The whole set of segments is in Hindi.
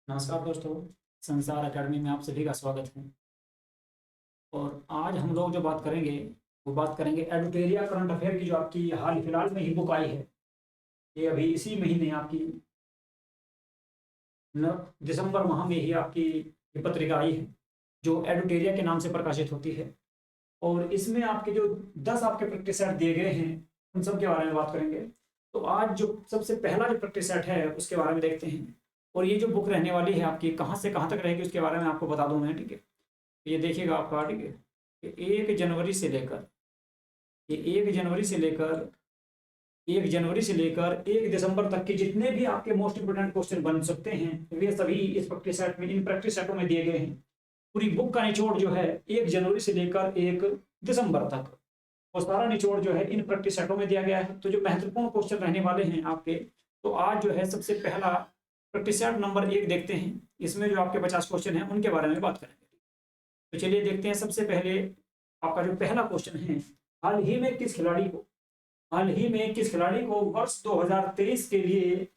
नमस्कार दोस्तों। संसार अकेडमी में आप सभी का स्वागत है। और आज हम लोग जो बात करेंगे वो बात करेंगे एडुटेरिया करंट अफेयर की, जो आपकी हाल फिलहाल में ही बुक आई है। ये अभी इसी महीने आपकी न दिसंबर माह में ही आपकी ये पत्रिका आई है, जो एडुटेरिया के नाम से प्रकाशित होती है। और इसमें आपके जो 10 आपके प्रैक्टिस सेट दिए गए हैं, उन सब के बारे में बात करेंगे। तो आज जो सबसे पहला जो प्रैक्टिस सेट है उसके बारे में देखते हैं। और ये जो बुक रहने वाली है आपकी कहाँ से कहाँ तक रहेगी उसके बारे में आपको बता दूं मैं, ठीक है। ये देखिएगा आपका, ठीक है, कि 1 जनवरी से लेकर ये 1 जनवरी से लेकर 1 दिसंबर तक के जितने भी आपके मोस्ट इंपोर्टेंट क्वेश्चन बन सकते हैं वे सभी इस प्रैक्टिस सेट में, इन प्रैक्टिस सेटों में दिए गए हैं। पूरी बुक का निचोड़ जो है 1 जनवरी से लेकर 1 दिसंबर तक, और सारा निचोड़ जो है इन प्रैक्टिस सेटों में दिया गया है। तो जो महत्वपूर्ण क्वेश्चन रहने वाले हैं आपके, तो आज जो है सबसे पहला प्रैक्टिस सेट नंबर 1 देखते हैं। इसमें जो आपके 50 क्वेश्चन हैं उनके बारे में बात करेंगे। तो चलिए देखते हैं। सबसे पहले आपका जो पहला क्वेश्चन है, हाल ही में किस खिलाड़ी को वर्ष 2023 के लिए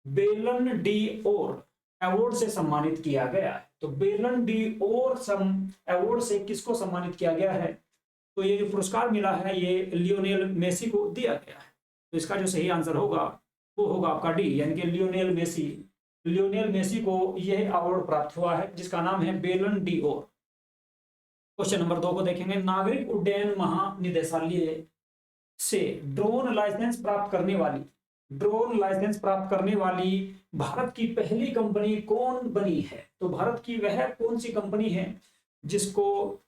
बेलन डी ओर अवार्ड से सम्मानित किया गया है? तो बेलन डी ओर अवार्ड से किसको सम्मानित किया गया है? तो ये जो पुरस्कार मिला है ये लियोनेल मेसी को दिया गया है। तो इसका जो सही आंसर होगा वो होगा आपका डी, यानी कि लियोनेल मेसी को यह अवार्ड प्राप्त हुआ है जिसका नाम है बेलन डी ओर। क्वेश्चन नंबर 2 को देखेंगे। नागरिक उड्डयन महानिदेशालय से ड्रोन लाइसेंस प्राप्त करने वाली भारत की पहली कंपनी कौन बनी है? तो भारत की वह कौन सी कंपनी है जिसको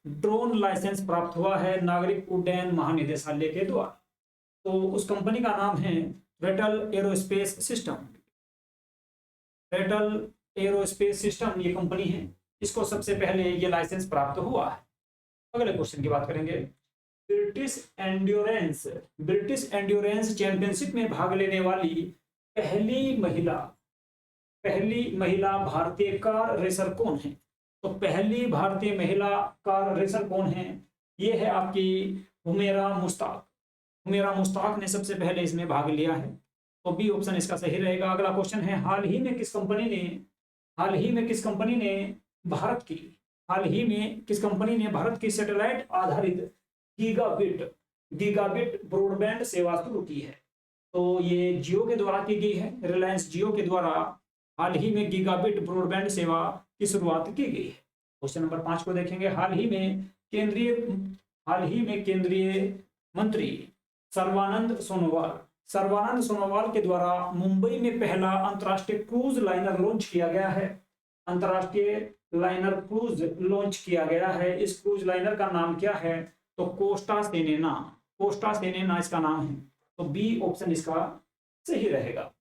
ड्रोन लाइसेंस प्राप्त हुआ है नागरिक उड्डयन महानिदेशालय के द्वारा? तो उस कंपनी का नाम है रेटल एरोस्पेस सिस्टम ये कंपनी है, इसको सबसे पहले ये लाइसेंस प्राप्त हुआ है। अगले क्वेश्चन की बात करेंगे। ब्रिटिश एंड्योरेंस चैंपियनशिप में भाग लेने वाली पहली महिला भारतीय कार रेसर कौन है? तो पहली भारतीय महिला कार रेसर कौन है? ये है आपकी हुमेरा मुश्ताक ने सबसे पहले इसमें भाग लिया है। तो बी ऑप्शन इसका सही रहेगा। अगला क्वेश्चन है, हाल ही में किस कंपनी ने भारत की सैटेलाइट आधारित गीगाबिट ब्रॉडबैंड सेवा शुरू की है? तो ये जियो के द्वारा की गई है। रिलायंस जियो के द्वारा हाल ही में गीगाबिट ब्रॉडबैंड सेवा की शुरुआत की गई है। क्वेश्चन नंबर 5 को देखेंगे। हाल ही में केंद्रीय मंत्री सर्बानंद सोनोवाल के द्वारा मुंबई में पहला अंतर्राष्ट्रीय क्रूज लाइनर लॉन्च किया गया है। इस क्रूज लाइनर का नाम क्या है? तो कोस्टा सेनेना इसका नाम है। तो बी ऑप्शन इसका सही रहेगा।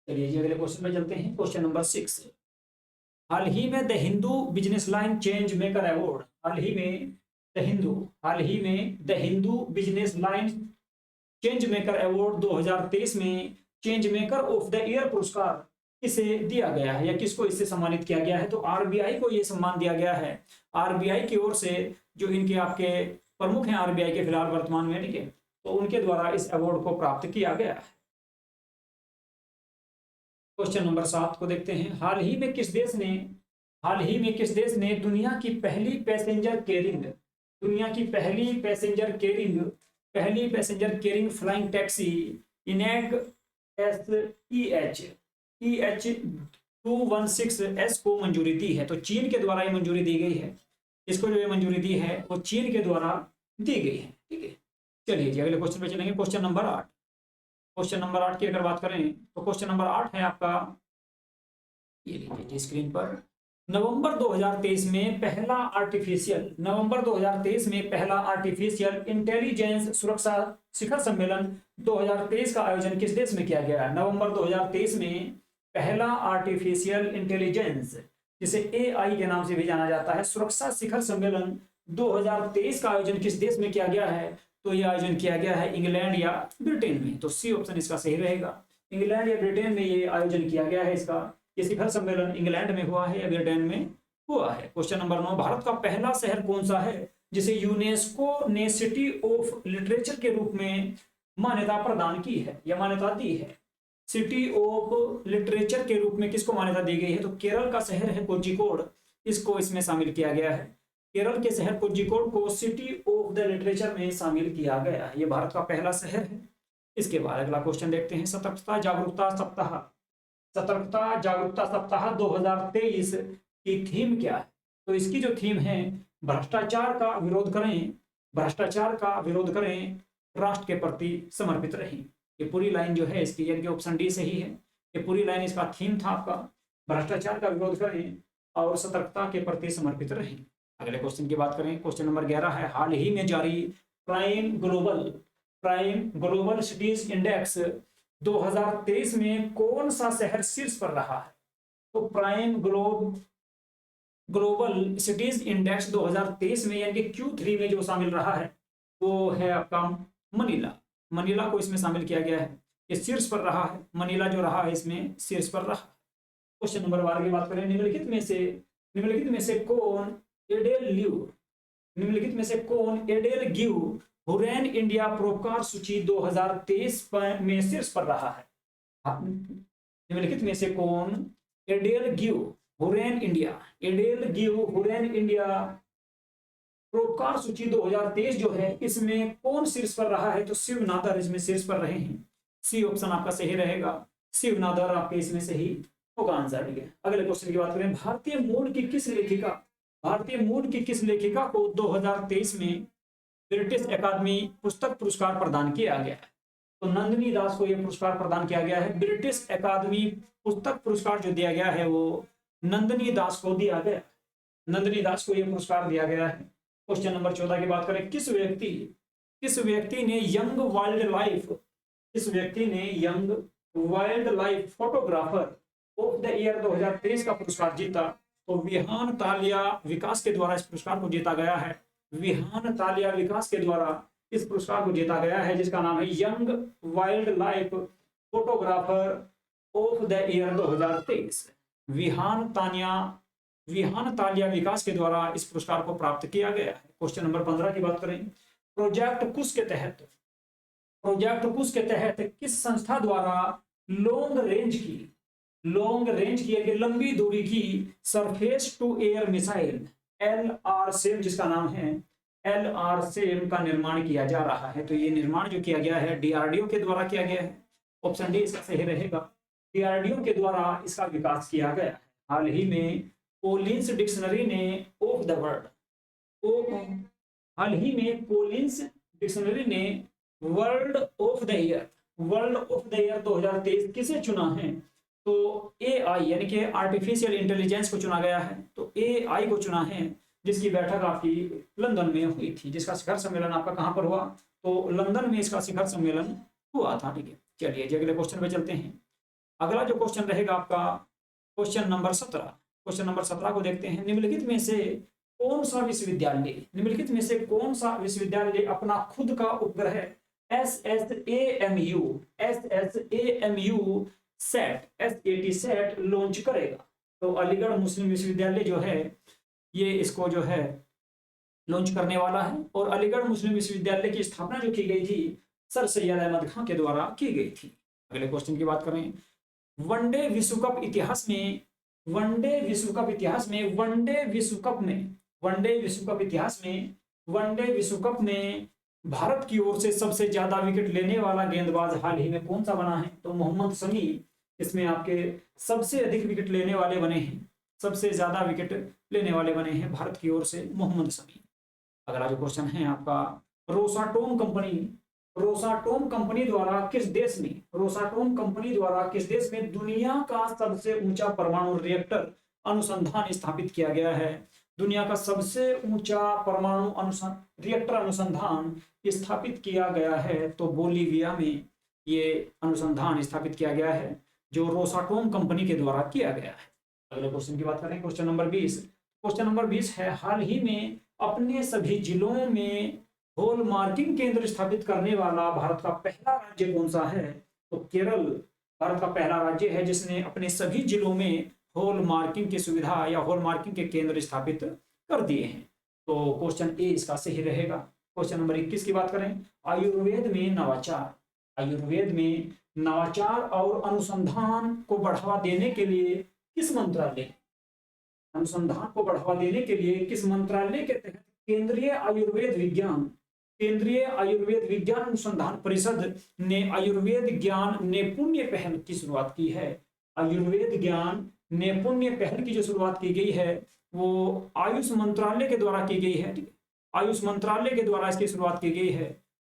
चलिए जी अगले क्वेश्चन में चलते हैं। क्वेश्चन नंबर 6, हाल ही में the Hindu business line change maker award हाल ही में the Hindu business line change maker award 2023 में change maker of the year पुरस्कार किसे दिया गया है या किसको इससे सम्मानित किया गया है? तो आरबीआई को यह सम्मान दिया गया है। आरबीआई की ओर से जो इनके आपके प्रमुख हैं आरबीआई के फिलहाल वर्तमान में, ठीक है, तो उनके द्वारा इस अवार्ड को प्राप्त किया गया है। क्वेश्चन नंबर 7 को देखते हैं। हाल ही में किस देश ने दुनिया की पहली passenger carrying flying taxi EHang EH 216S को मंजूरी दी है? तो चीन के द्वारा ये मंजूरी दी गई है। इसको जो ये मंजूरी दी है वो चीन के द्वारा दी गई है, ठीक है। चलिए जी अगले क्वेश्चन पे चलेंगे। क्वेश्चन नंबर 8 की अगर बात करें तो क्वेश्चन नंबर 8 है आपका, ये लीजिए जी स्क्रीन पर। नवंबर 2023 में पहला आर्टिफिशियल इंटेलिजेंस सुरक्षा शिखर सम्मेलन 2023 का आयोजन किस देश में किया गया है? नवंबर 2023 में पहला आर्टिफिशियल इंटेलिजेंस, जिसे AI के नाम से भी जाना जाता है, सुरक्षा शिखर सम्मेलन 2023 का आयोजन किस देश में किया गया है? तो यह आयोजन किया गया है इंग्लैंड या ब्रिटेन में। तो सी ऑप्शन इसका सही रहेगा। इंग्लैंड या ब्रिटेन में ये आयोजन किया गया है। इसका ये शिखर सम्मेलन इंग्लैंड में हुआ है या ब्रिटेन में हुआ है। क्वेश्चन नंबर 9, भारत का पहला शहर कौन सा है जिसे यूनेस्को ने सिटी ऑफ लिटरेचर के रूप में मान्यता प्रदान की है या मान्यता दी है? सिटी ऑफ लिटरेचर के रूप में किसको मान्यता दी गई है? तो केरल का शहर है कोझिकोड, इसको इसमें शामिल किया गया है। केरल के शहर कोझिकोड को सिटी ऑफ द लिटरेचर में शामिल किया गया है। ये भारत का पहला शहर है। इसके बाद अगला क्वेश्चन देखते हैं। सतर्कता जागरूकता सप्ताह, सतर्कता जागरूकता सप्ताह 2023 की थीम क्या है? तो इसकी जो थीम है, भ्रष्टाचार का विरोध करें, भ्रष्टाचार का विरोध करें, राष्ट्र के प्रति समर्पित रहें। ये पूरी लाइन जो है इसकी, यानी कि ऑप्शन डी सही है। ये पूरी लाइन इसका थीम था आपका, भ्रष्टाचार का विरोध करें और सतर्कता के प्रति समर्पित रहें। अगले क्वेश्चन की बात करें, क्वेश्चन नंबर 11 है, हाल ही में जारी प्राइम ग्लोबल सिटीज इंडेक्स 2023 में कौन सा शहर शीर्ष पर रहा है? तो प्राइम ग्लोबल सिटीज इंडेक्स 2023 में यानी कि Q3 में जो शामिल रहा है वो है आपका मनीला। मनीला को इसमें शामिल किया गया है, ये शीर्ष पर रहा है। मनीला जो रहा है इसमें शीर्ष पर रहा। क्वेश्चन नंबर 12 की बात करें, निम्नलिखित में से कौन एडेल गिव हुरैन इंडिया पुरस्कार सूची 2023 में शीर्ष पर रहा है? निम्नलिखित में से कौन एडेल गिव हुरैन इंडिया पुरस्कार सूची 2023 जो है इसमें कौन शीर्ष पर रहा है? तो शिव नादर इसमें शीर्ष पर रहे हैं। सी ऑप्शन आपका सही रहेगा, शिव नादर आपके इसमें सही होगा आंसर। ठीक है, अगले क्वेश्चन की बात करें, भारतीय मूल की किस लेखिका को 2023 में ब्रिटिश अकादमी पुस्तक पुरस्कार प्रदान किया गया है? तो नंदिनी दास को यह पुरस्कार प्रदान किया गया है। ब्रिटिश अकादमी पुस्तक पुरस्कार जो दिया गया है वो नंदिनी दास को दिया गया, नंदिनी दास को यह पुरस्कार दिया गया है। क्वेश्चन नंबर 14 की बात करें, किस व्यक्ति ने young wildlife photographer of the year 2023 का पुरस्कार जीता? तो विहान तालिया विकास के द्वारा इस पुरस्कार को जीता गया है। विहान तालिया विकास के द्वारा इस पुरस्कार को जीता गया है, जिसका नाम है young wildlife photographer of the year 2023। Vihaan Talia Vikas के द्वारा इस पुरस्कार को प्राप्त किया गया है। क्वेश्चन नंबर 15 की बात करें, प्रोजेक्ट कुश के तहत किस संस्था द्वारा लॉन्ग रेंज की लंबी दूरी की surface to air missile LRSAM, जिसका नाम है LRSAM का निर्माण किया जा रहा है? तो ये निर्माण जो किया गया है DRDO के द्वारा किया गया है। ऑप्शन डी इसका सही रहेगा, DRDO के द्वारा इसका विकास किया गया है। हाल ही में कोलिंस डिक्शनरी ने वर्ल्ड ऑफ द ईयर 2023 किसे चुना है? तो AI यानी कि आर्टिफिशियल इंटेलिजेंस को चुना गया है। तो AI को चुना है, जिसकी बैठक आपकी लंदन में हुई थी, जिसका शिखर सम्मेलन आपका कहां पर हुआ? तो लंदन में इसका शिखर सम्मेलन हुआ था। ठीक है, चलिए जी अगले क्वेश्चन पे चलते हैं। अगला जो क्वेश्चन रहेगा आपका क्वेश्चन नंबर 17 को देखते हैं। निम्नलिखित में से कौन सा विश्वविद्यालय अपना खुद का उपग्रह SAT लॉन्च करेगा? तो अलीगढ़ मुस्लिम विश्वविद्यालय जो है ये इसको जो है लॉन्च करने वाला है। और अलीगढ़ मुस्लिम विश्वविद्यालय की स्थापना जो की गई थी सर सैयद अहमद खान के द्वारा की गई थी। अगले क्वेश्चन की बात करें, वनडे विश्व कप में भारत की ओर से सबसे ज्यादा विकेट लेने वाला गेंदबाज हाल ही में कौन सा बना है? तो मोहम्मद शमी इसमें आपके सबसे अधिक विकेट लेने वाले बने हैं, सबसे ज्यादा विकेट लेने वाले बने हैं भारत की ओर से मोहम्मद शमी। अगला जो क्वेश्चन है आपका, रोसाटोम कंपनी द्वारा किस देश में दुनिया का सबसे ऊंचा परमाणु रिएक्टर अनुसंधान स्थापित किया गया है? दुनिया का सबसे ऊंचा परमाणु रिएक्टर अनुसंधान स्थापित किया गया है तो बोलीविया में ये अनुसंधान स्थापित किया गया है, जो रोसाटोम कंपनी के द्वारा किया गया है। अगले क्वेश्चन की बात करें, क्वेश्चन नंबर 20 है, हाल ही में अपने सभी जिलों में हॉल मार्किंग केंद्र स्थापित करने वाला भारत का पहला राज्य कौन सा है? तो केरल भारत का पहला राज्य है जिसने अपने सभी जिलों में हॉल मार्किंग की सुविधा या हॉल मार्किंग के केंद्र स्थापित कर दिए हैं। तो क्वेश्चन ए इसका सही रहेगा। क्वेश्चन नंबर 21 की बात करें, आयुर्वेद में नवाचार आयुर्वेद में नवाचार और अनुसंधान को बढ़ावा देने के लिए किस मंत्रालय अनुसंधान को बढ़ावा देने के लिए किस मंत्रालय के तहत केंद्रीय आयुर्वेद विज्ञान अनुसंधान परिषद ने आयुर्वेद ज्ञान नैपुण्य पहल की शुरुआत की है। आयुर्वेद ज्ञान नैपुण्य पहल की जो शुरुआत की गई है वो आयुष मंत्रालय के द्वारा की गई है। ठीक है, आयुष मंत्रालय के द्वारा इसकी शुरुआत की गई है,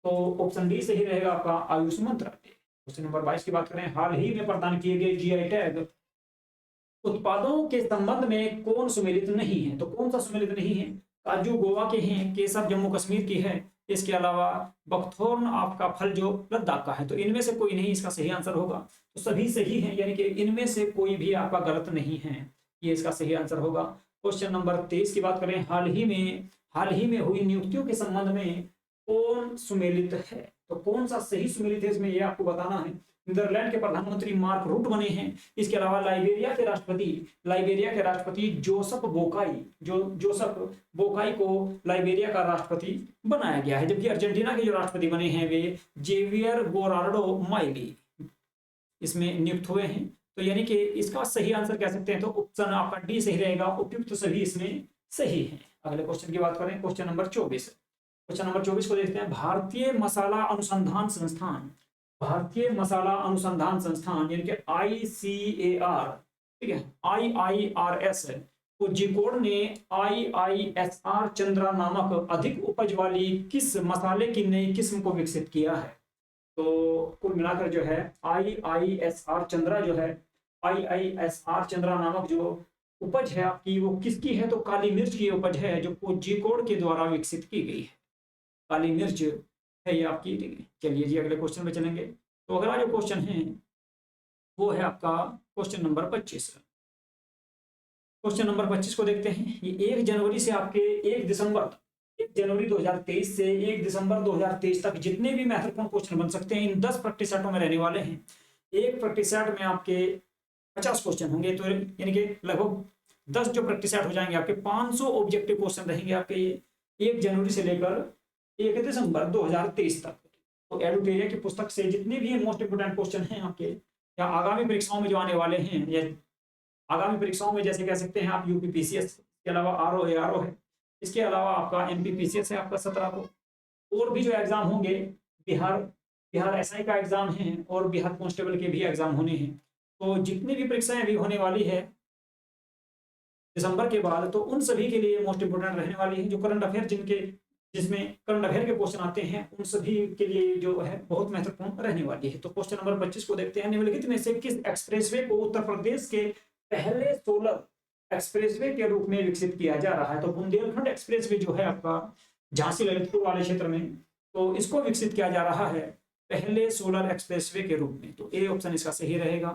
तो ऑप्शन डी सही रहेगा आपका, आयुष मंत्रालय। क्वेश्चन नंबर 22 की बात करें, हाल ही में प्रदान किए गए जीआई टैग उत्पादों के संबंध में कौन सम्मिलित नहीं है? तो कौन सा सम्मिलित नहीं है? काजू गोवा के हैं, केसर जम्मू कश्मीर की है, इसके अलावा बकथोर्न आपका फल जो लद्दाख का है। तो इनमें से कोई नहीं इसका सही आंसर होगा। तो सभी सही है, यानी कि इनमें से कोई भी आपका गलत नहीं है, ये इसका सही आंसर होगा। क्वेश्चन नंबर 23 की बात करें, हाल ही में हुई नियुक्तियों के संबंध में कौन सुमेलित है? तो कौन सा सही सुमेलित है इसमें ये आपको बताना है। नीदरलैंड के प्रधानमंत्री मार्क रूट बने हैं। इसके अलावा लाइबेरिया के राष्ट्रपति जोसेफ बोकाई को लाइबेरिया का राष्ट्रपति बनाया गया है, जबकि अर्जेंटीना के जो राष्ट्रपति बने हैं वे जेवियर गोरार्डो माइली इसमें नियुक्त हुए हैं। तो यानी कि इसका सही आंसर कह सकते हैं, तो ऑप्शन आपका डी सही रहेगा, उपयुक्त सभी इसमें सही है। अगले क्वेश्चन की बात करें, क्वेश्चन नंबर 24 को देखते हैं। भारतीय मसाला अनुसंधान संस्थान यानी कि ICAR, ठीक है, IIRS कोझिकोड ने IISR चंद्रा नामक अधिक उपज वाली किस मसाले की नई किस्म को विकसित किया है? तो कुल मिलाकर जो है IISR चंद्रा नामक जो उपज है आपकी वो किसकी है? तो काली मिर्च की उपज है जो कोझिकोड के द्वारा विकसित की गई है। काली मिर्च है ये आपकी। ठीक है, चलिए जी अगले क्वेश्चन में चलेंगे। तो अगला जो क्वेश्चन है वो है आपका क्वेश्चन नंबर 25। क्वेश्चन नंबर 25 को देखते हैं। ये 1 जनवरी से आपके 1 जनवरी 2023 से 1 दिसंबर 2023 तक जितने भी महत्वपूर्ण क्वेश्चन बन सकते हैं इन 10 प्रतिशतों में रहने वाले हैं। एक प्रतिशत में आपके 50 क्वेश्चन होंगे, तो यानी कि लगभग 10 जो प्रतिशत हो जाएंगे आपके 500 ऑब्जेक्टिव क्वेश्चन रहेंगे आपके 1 जनवरी से लेकर 1 दिसंबर 2023 तक। तो एडुटेरिया की पुस्तक से जितने भी मोस्ट इंपोर्टेंट क्वेश्चन हैं आपके या आगामी परीक्षाओं में जो आने वाले हैं, या आगामी परीक्षाओं में जैसे कह सकते हैं आप यूपीपीसीएस के अलावा आरओ है, इसके अलावा आपका एमपीपीसीएस है आपका 17 को, और भी जो एग्जाम होंगे बिहार एसआई का एग्जाम है और बिहार कांस्टेबल के भी एग्जाम होने हैं। तो जितनी भी परीक्षाएं अभी होने वाली है दिसंबर के बाद, तो उन सभी के लिए मोस्ट इंपोर्टेंट रहने वाली है। जो करंट अफेयर जिसमें करंट अफेयर के क्वेश्चन आते हैं उन सभी के लिए जो है बहुत महत्वपूर्ण रहने वाली है। तो क्वेश्चन नंबर 25 को देखते हैं। निम्नलिखित में से किस एक्सप्रेसवे को उत्तर प्रदेश के पहले सोलर एक्सप्रेसवे के रूप में विकसित किया जा रहा है? तो बुंदेलखंड एक्सप्रेसवे जो है आपका झांसी ललितपुर वाले क्षेत्र में, तो इसको विकसित किया जा रहा है पहले सोलर एक्सप्रेसवे के रूप में। तो ए ऑप्शन इसका सही रहेगा।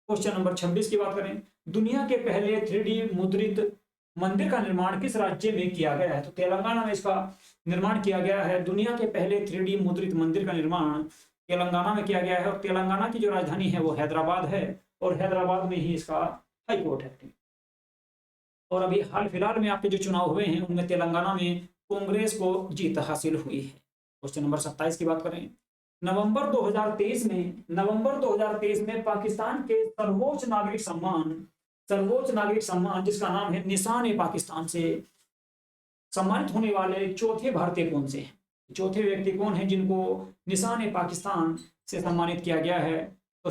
क्वेश्चन नंबर 26 की बात करें। दुनिया के पहले 3D मुद्रित मंदिर का निर्माण किस राज्य में किया गया है? तो तेलंगाना में इसका निर्माण किया गया है। दुनिया के पहले 3D मुद्रित मंदिर का निर्माण तेलंगाना में किया गया है, और तेलंगाना की जो राजधानी है वो हैदराबाद है, और हैदराबाद में ही इसका हाई कोर्ट है। और अभी हाल फिलहाल में आपके जो चुनाव हुए हैं उनमें तेलंगाना में कांग्रेस को जीत हासिल हुई है। क्वेश्चन नंबर 27 की बात करें। नवंबर 2023 में पाकिस्तान के सर्वोच्च नागरिक सम्मान जिसका नाम है निशान पाकिस्तान से सम्मानित होने वाले चौथे भारतीय कौन से हैं? चौथे व्यक्ति कौन है जिनको निशान पाकिस्तान से सम्मानित किया गया है? तो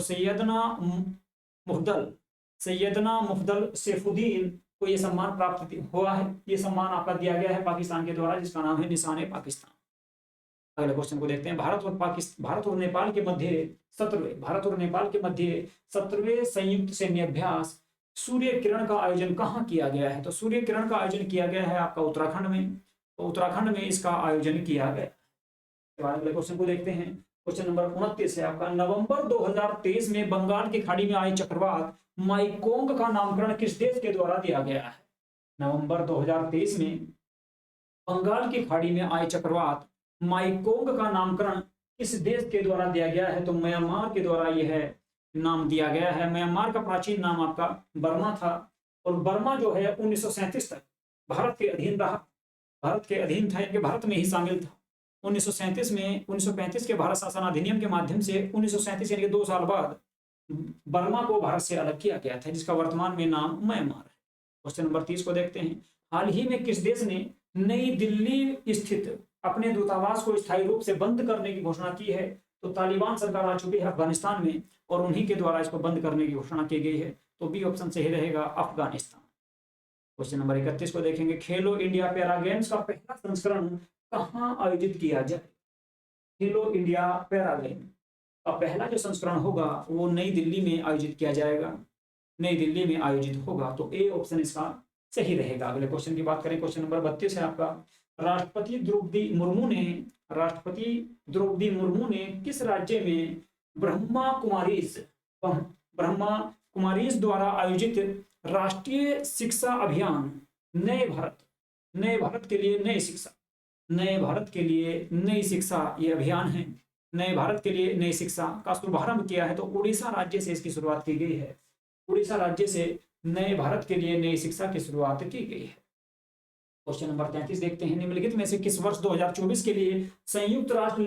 सैयदना मुफद्दल सैफुद्दीन को यह सम्मान प्राप्त हुआ है। ये सम्मान आपका दिया गया है पाकिस्तान के द्वारा, जिसका नाम है निशान पाकिस्तान। अगले क्वेश्चन को देखते हैं। भारत और नेपाल के मध्य 17वें संयुक्त सैन्य अभ्यास सूर्य किरण का आयोजन कहाँ किया गया है? तो सूर्य किरण का आयोजन किया गया है आपका उत्तराखंड में। तो उत्तराखंड में इसका आयोजन किया गया। अगले क्वेश्चन को देखते हैं। क्वेश्चन नंबर 29 है आपका। नवंबर 2023 में बंगाल की खाड़ी में आई चक्रवात माइकोंग का नामकरण किस देश के द्वारा दिया गया है? नवंबर 2023 में बंगाल की खाड़ी में आई चक्रवात माइकोंग का नामकरण किस देश के द्वारा दिया गया है? तो म्यांमार के द्वारा यह नाम दिया गया है। म्यांमार का प्राचीन नाम आपका बर्मा था, और बर्मा जो है 1937 तक भारत के अधीन था, यानी कि भारत में ही शामिल था। 1937 में 1935 के भारत शासन अधिनियम के माध्यम से 1937 यानी कि 2 साल बाद बर्मा को भारत से अलग किया गया था, जिसका वर्तमान में नाम म्यांमार है। क्वेश्चन नंबर 30 को देखते हैं। हाल ही में किस देश ने नई दिल्ली स्थित अपने दूतावास को स्थायी रूप से बंद करने की घोषणा की है? तो तालिबान सरकार आ चुकी है अफगानिस्तान में और उन्हीं के द्वारा इसको बंद करने की घोषणा की गई है। तो बी ऑप्शन सही रहेगा, अफगानिस्तान। क्वेश्चन नंबर 31 को देखेंगे। खेलो इंडिया पैरा गेम्स का पहला संस्करण कहाँ आयोजित किया जाए? खेलो इंडिया पैरा गेम का पहला जो संस्करण होगा वो नई दिल्ली में आयोजित किया जाएगा, नई दिल्ली में आयोजित होगा। तो ए ऑप्शन इसका सही रहेगा। अगले क्वेश्चन की बात करें, क्वेश्चन नंबर 32 है आपका। राष्ट्रपति द्रौपदी मुर्मू ने किस राज्य में ब्रह्मा कुमारीज द्वारा आयोजित राष्ट्रीय शिक्षा अभियान नए भारत के लिए नई शिक्षा ये अभियान है, नए भारत के लिए नई शिक्षा का शुभारंभ किया है? तो उड़ीसा राज्य से इसकी शुरुआत की गई है। उड़ीसा राज्य से नए भारत के लिए नई शिक्षा की शुरुआत की गई है। क्वेश्चन नंबर 33 देखते हैं। निम्नलिखित में से किस वर्ष 2024 के लिए संयुक्त राष्ट्र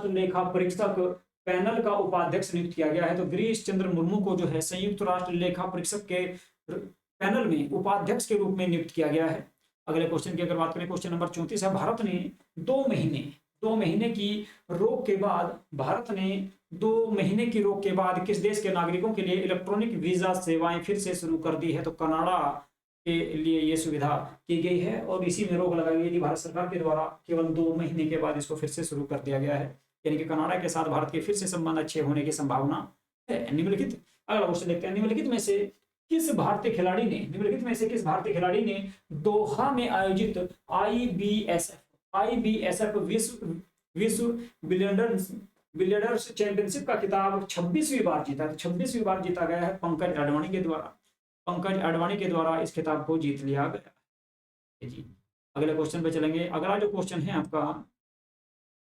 लेखा परीक्षक पैनल का उपाध्यक्ष नियुक्त किया गया है? तो गिरीश चंद्र मुर्मू को जो है संयुक्त राष्ट्र लेखा परीक्षक के पैनल में उपाध्यक्ष के रूप में नियुक्त किया गया है। अगले क्वेश्चन की अगर बात करें, क्वेश्चन नंबर 34 है। भारत ने 2 महीने की रोक के बाद किस देश के नागरिकों के लिए इलेक्ट्रॉनिक वीजा सेवाएं फिर से शुरू कर दी है? तो कनाडा के लिए ये सुविधा की गई है और इसी में रोक लगाई गई थी भारत सरकार के द्वारा। केवल 2 महीने के बाद इसको फिर से शुरू कर दिया गया है, यानी कि कनाडा के साथ भारत के फिर से संबंध अच्छे होने की संभावना है। निम्नलिखित अगला क्वेश्चन देखते हैं। निम्नलिखित में से किस भारतीय खिलाड़ी ने दोहा में आयोजित IBSF विश्व बिलियर्ड्स चैंपियनशिप का खिताब 26वीं बार जीता? तो 26वीं बार जीता गया है पंकज अडवाणी के द्वारा इस खिताब को जीत लिया गया जी। अगले क्वेश्चन पे चलेंगे। अगला जो क्वेश्चन है आपका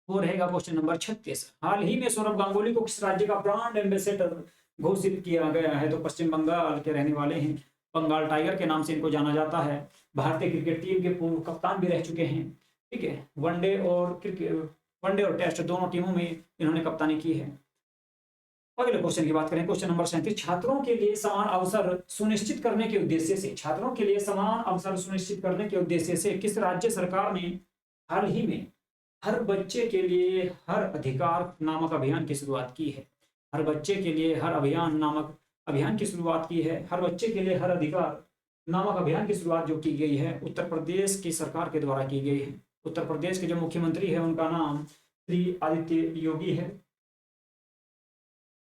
वो रहेगा क्वेश्चन नंबर 36। हाल ही में सौरभ गांगुली को किस राज्य का ब्रांड एम्बेसडर घोषित किया गया है? तो पश्चिम बंगाल के रहने वाले हैं, बंगाल टाइगर के नाम से इनको जाना जाता है। भारतीय क्रिकेट टीम के पूर्व कप्तान भी रह चुके हैं, ठीक है। वनडे और टेस्ट दोनों टीमों में इन्होंने कप्तानी की है। अगले क्वेश्चन की बात करें, क्वेश्चन नंबर 37। छात्रों के लिए समान अवसर सुनिश्चित करने के उद्देश्य से किस राज्य सरकार ने हाल ही में हर बच्चे के लिए हर अधिकार नामक अभियान की शुरुआत की है? हर बच्चे के लिए हर अभियान नामक अभियान की शुरुआत की है। हर बच्चे के लिए हर अधिकार नामक अभियान की शुरुआत जो की गई है उत्तर प्रदेश की सरकार के द्वारा की गई है। उत्तर प्रदेश के जो मुख्यमंत्री है उनका नाम श्री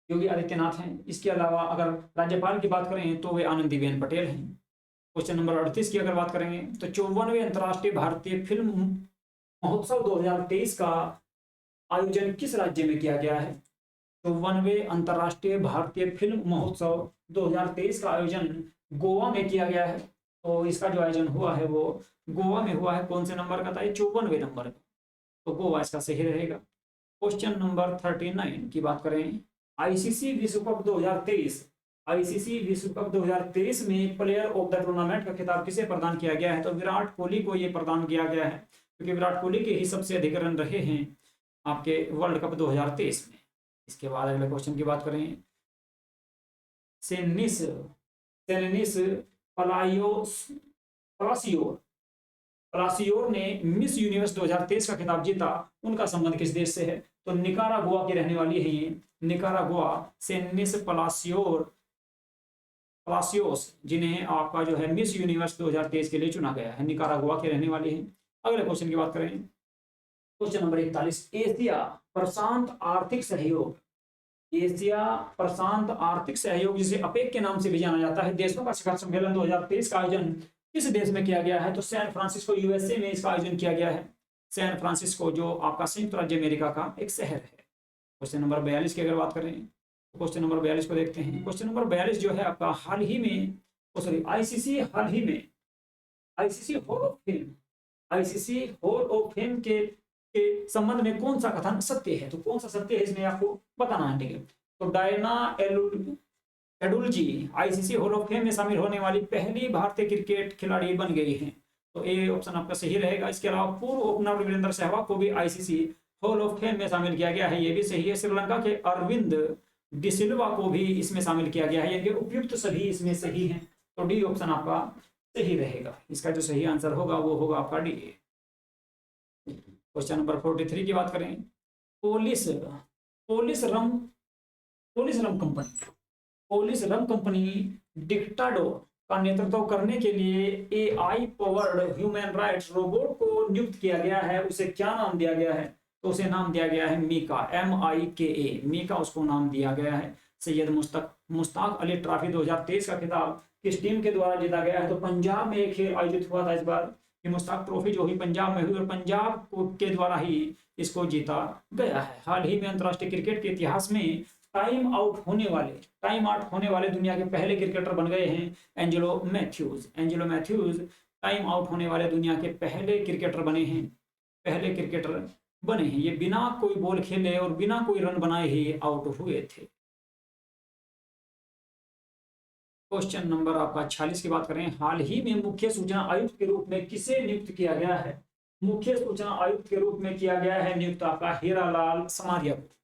योगी आदित्यनाथ हैं। इसके अलावा अगर राज्यपाल की बात करें तो वे आनंदीबेन पटेल हैं। क्वेश्चन नंबर 38 की अगर बात करेंगे तो 54वें अंतर्राष्ट्रीय भारतीय फिल्म महोत्सव 2023 का आयोजन किस राज्य में किया गया है? 54वें अंतर्राष्ट्रीय भारतीय फिल्म महोत्सव 2023 का आयोजन गोवा में किया गया है। तो इसका जो आयोजन हुआ है वो गोवा में हुआ है। कौन से नंबर का था? 54वें नंबर का, तो गोवा इसका सही रहेगा। क्वेश्चन नंबर 39 की बात करें, आईसीसी विश्व कप 2023 में प्लेयर ऑफ द टूर्नामेंट का खिताब किसे प्रदान किया गया है? तो विराट कोहली को यह प्रदान किया गया है, क्योंकि विराट कोहली के ही सबसे अधिक रन रहे हैं आपके वर्ल्ड कप 2023 में। इसके बाद अगले क्वेश्चन की बात करें, सेनिस पलासियोर ने मिस यूनिवर्स 2023 का खिताब जीता, उनका संबंध किस देश से है? तो निकारागुआ की रहने वाली है ये, निकारागुआ। सेनिस पलासियोस जिन्हें आपका जो है मिस यूनिवर्स 2023 के लिए चुना गया है, निकारागुआ के रहने वाली है। अगले क्वेश्चन की बात करें, क्वेश्चन नंबर 41। एशिया प्रशांत आर्थिक सहयोग जिसे अपेक के नाम से भी जाना जाता है, देशों का शिखर सम्मेलन 2023 का आयोजन किस देश में किया गया है? तो सैन फ्रांसिस्को यूएसए में इसका आयोजन किया गया है। सैन फ्रांसिस्को जो आपका संयुक्त राज्य अमेरिका का एक शहर है। क्वेश्चन नंबर 42 की अगर बात करें तो क्वेश्चन नंबर 42 को देखते हैं। क्वेश्चन नंबर 42 जो है आपका आईसीसी हॉल ऑफ फेम के संबंध में कौन सा कथन सत्य है? तो कौन सा सत्य है इसमें आपको बताना है, ठीक है। तो Diana Edulji ICC hall of fame में शामिल होने वाली पहली भारतीय क्रिकेट खिलाड़ी बन गई हैं। तो ए ऑप्शन आपका सही रहेगा। इसके अलावा पूर्व ओपनर वीरेंद्र सहवाग को भी आईसीसी हॉल ऑफ फेम में शामिल किया गया है, ये भी सही है। श्रीलंका के अरविंद डिसिल्वा को भी इसमें शामिल किया गया है, यानी उपयुक्त सभी इसमें सही हैं। तो डी ऑप्शन आपका सही रहेगा। इसका जो सही आंसर होगा वो होगा आपका डी। क्वेश्चन नंबर 43 की बात करें। पोलिस पोलिस रम पोलिस रम कंपनी पोलिस रम कंपनी डिक्टाडोर का नेतृत्व करने के लिए AI powered human rights robot को नियुक्त किया गया है। उसे क्या नाम दिया गया है? तो उसे नाम दिया गया है मीका, MIKA, मीका उसको नाम दिया गया है। सैयद मुश्ताक अली ट्रॉफी 2023 का खिताब किस टीम के द्वारा जीता गया है? तो पंजाब में एक खेल आयोजित हुआ था इस बार, ये मुश्ताक ट्रॉफी जो हुई पंजाब में हुई और पंजाब के द्वारा ही इसको जीता गया है। हाल ही में अंतर्राष्ट्रीय क्रिकेट के इतिहास में टाइम आउट होने वाले दुनिया के पहले क्रिकेटर बन गए हैं Angelo Mathews. Angelo Mathews time out होने वाले दुनिया के पहले क्रिकेटर बने हैं। ये बिना कोई बॉल खेले और बिना कोई रन बनाए ही आउट हुए थे। क्वेश्चन नंबर आपका 46 की बात करें। हाल ही में मुख्य सूचना आयुक्त के रूप में किसे नियुक्त किया गया है? मुख्य सूचना आयुक्त के रूप में किया गया है नियुक्त आपका हीरालाल समारिया को।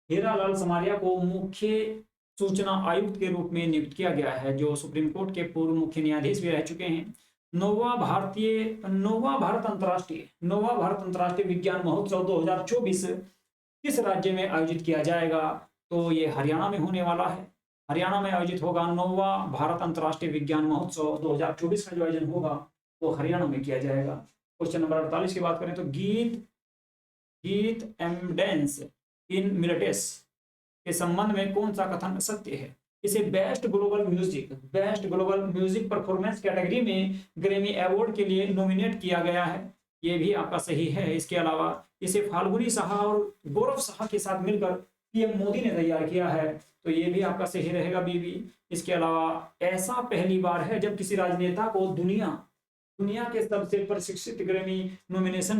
हीरालाल समारिया को मुख्य सूचना आयुक्त के रूप में नियुक्त किया गया है, जो सुप्रीम कोर्ट के पूर्व मुख्य न्यायाधीश भी रह चुके हैं। नौवा भारत अंतर्राष्ट्रीय विज्ञान महोत्सव 2024 किस राज्य में आयोजित किया जाएगा? तो ये हरियाणा में होने वाला है। हरियाणा में आयोजित होगा नौवा भारत अंतर्राष्ट्रीय विज्ञान महोत्सव 2024 का जो आयोजन होगा वो हरियाणा में किया जाएगा। क्वेश्चन नंबर 48 की बात करें तो गीत एमडेंस इन मिलिटेस के संबंध में कौन सा कथन सत्य है? इसे best global music performance category में ग्रैमी अवार्ड के लिए नॉमिनेट किया गया है, ये भी आपका सही है। इसके अलावा इसे फाल्गुनी साहा और गौरव साहा के साथ मिलकर पीएम मोदी ने तैयार किया है, तो ये भी आपका सही रहेगा बीबी। इसके अलावा ऐसा पहली बार है जब किसी राजनेता को दुनिया के सबसे प्रशिक्षित ग्रैमी नॉमिनेशन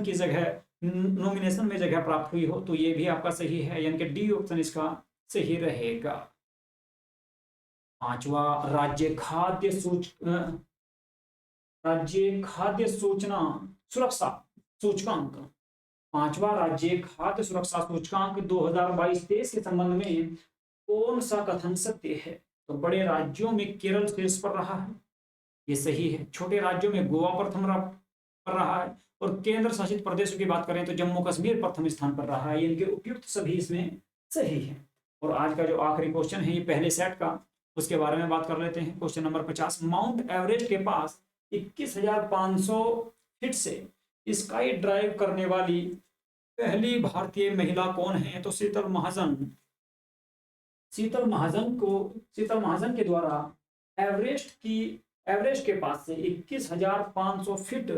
में जगह प्राप्त हुई हो, तो ये भी आपका सही है, यानी कि डी ऑप्शन इसका सही रहेगा। पांचवा राज्य खाद्य सूचना सुरक्षा सूचकांक। पांचवा राज्य खाद्य सुरक्षा सूचकांक 2022-23 के संबंध में कौन सा कथन सत्य है? तो बड़े राज्यों में केरल शीर्ष पर रहा है, ये सही है। छोटे राज्यों में गोवा प्रथम पर रहा है और केंद्र शासित प्रदेशों की बात करें तो जम्मू कश्मीर प्रथम स्थान पर रहा है, इनके उपयुक्त सभी इसमें सही है। और आज का जो आखिरी क्वेश्चन है ये पहले सेट का, उसके बारे में बात कर लेते हैं। Question number 50। माउंट एवरेस्ट के पास 21,500 फीट से स्काई ड्राइव करने वाली पहली भारतीय महिला कौन है? तो शीतल महाजन के द्वारा एवरेस्ट के पास से 21,500 फीट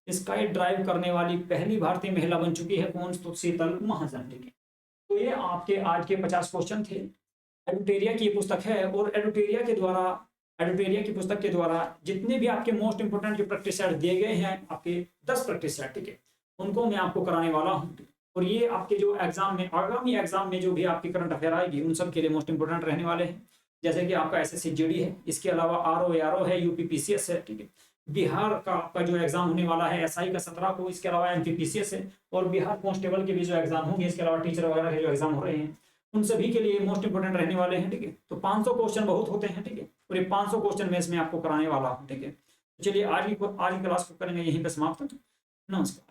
स्काई ड्राइव करने वाली पहली भारतीय महिला बन चुकी है। कौन? तो शीतल महाजन। ठीक है, तो ये आपके आज के 50 क्वेश्चन थे। एडुटेरिया की पुस्तक है और एडुटेरिया की पुस्तक के द्वारा जितने भी आपके मोस्ट इंपोर्टेंट जो प्रैक्टिस सेट दिए गए हैं, आपके 10 प्रैक्टिस सेट, ठीक है, उनको मैं आपको कराने वाला हूँ। और ये आपके जो एग्जाम में आगामी एग्जाम में जो भी आपकी करंट अफेयर आएगी उन सब के लिए मोस्ट इंपोर्टेंट रहने वाले हैं। जैसे कि आपका SSC GD है, इसके अलावा RO है, UPPCS है, ठीक है। बिहार का आपका जो एग्जाम होने वाला है SI का 17 को, इसके अलावा MPPCS है और बिहार कांस्टेबल के भी जो एग्जाम होंगे, इसके अलावा टीचर वगैरह के जो एग्जाम हो रहे हैं उन सभी के लिए मोस्ट इंपोर्टेंट रहने वाले हैं। ठीक है, तो 500 क्वेश्चन बहुत होते हैं, ठीक है, और ये 500 क्वेश्चन मैं इसमें आपको कराने वाला हूँ। ठीक है, चलिए आज की क्लास को करेंगे यहीं पे समाप्त। नमस्कार।